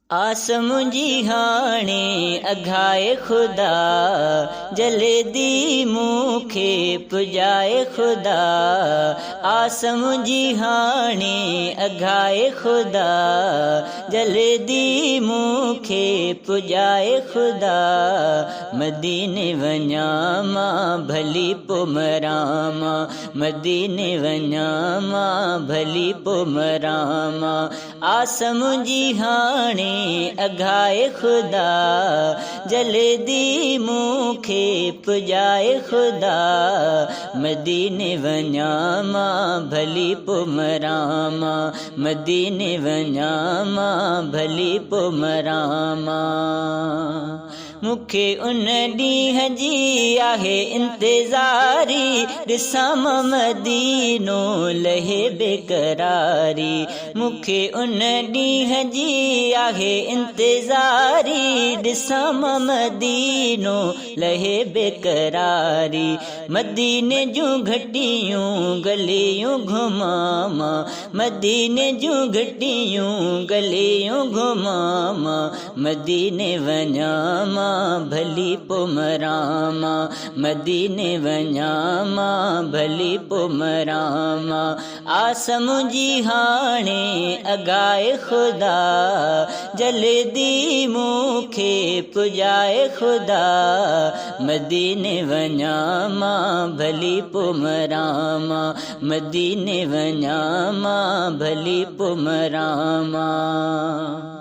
आसम जी हाणे अघाए खुदा जल्दी मूंखे पुजाए खुदा। आसम जी हाणे अघाए खुदा जल्दी मूंखे पुजाए खुदा। मदीने वञा मां भली पो मरां मां, मदीने वञा मां भली पो मरां मां। आसम जी हाणे अघाए खुदा जल्दी मूंखे पुजाए खुदा। मदीने वञा मां भली पो मरां मां, मदीने वञा मां भली पो मरां मां। मूंखे उन ॾींहं जी आहे इंतज़ारी, ॾिसां मां मदीनो लहे बेकरारी। मूंखे उन ॾींहं जी आहे इंतज़ारी, ॾिसां मां मदीनो लहे बेकरारी। मदीने जूं घटियूं गलियूं घुमां मां, मदीने जूं घटियूं गलियूं घुमां मां। मदीने वञा मां भली पो मरां मां, मदीने वञा मां भली पो मरां मां। आसम जी हाणे अघाए खुदा जल्दी मूंखे पुजाए खुदा। मदीने वञा मां भली पो मरां मां, मदीने वञा मां भली पो मरां मां।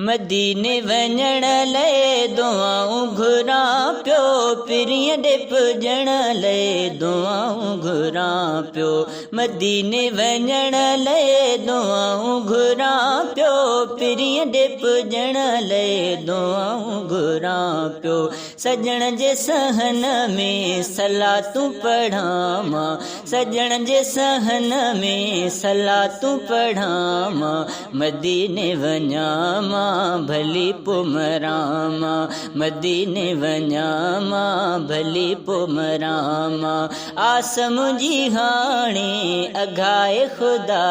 मदीने वञण लाइ दुआऊं घुरां पियो, पिरीअ ॾे पुॼण लाइ दुआऊं घुरां पियो। मदीने वञण लाइ दुआऊं घुरां पियो, पिरीअ ॾे पुॼण लाइ दुआऊं घुरां पियो। सजण जे सहन में सलातूं पढ़ां मां, सजण जे सहन में सलातूं पढ़ां मां। मदीने वञा मां भली पो मरां मां, मदीने वञा मां भली पो मरां मां। आसम जी हाणे अघाए खुदा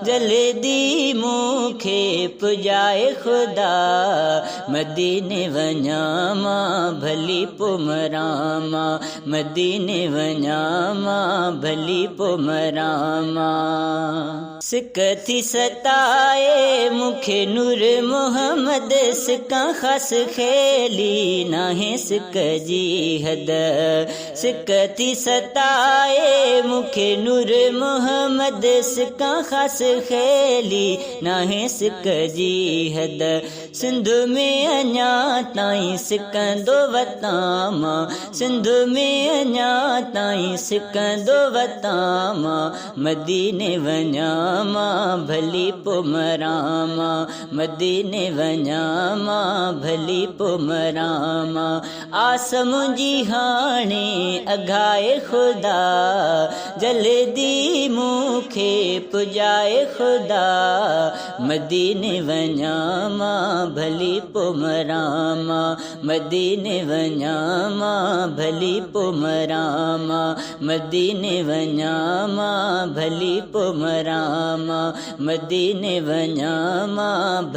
जल्दी मूंखे पुजाए खुदा। मदीने वञा मां भली पो मरां मां, मदीने वञा मां भली पो मरां मां। सिक थी सताए मूंखे नूर मोहम्मद, सिकां ख़ासि खेली नाहे सिक जी हद। सिक थी सताए मूंखे नूर मोहम्मद, सिकां ख़ासि खेली नाहे सिक जी हद। सिंध में अञा ताईं सिकंदो वतां मां, सिंध में अञा ताईं सिकंदो वतां मां। मदीने वञा मां भली पो मरां मां, मदीने वञा मां भली पो मरां मां। आसम जी हाणे अघाए खुदा जल्दी मूंखे पुजाए खुदा। मदीने वञा मां भली पो मरां मां, मदीने वञा मां भली पो मरां मां। मदीने वञा मां भली पो मरां मां, मदीने वञा मां।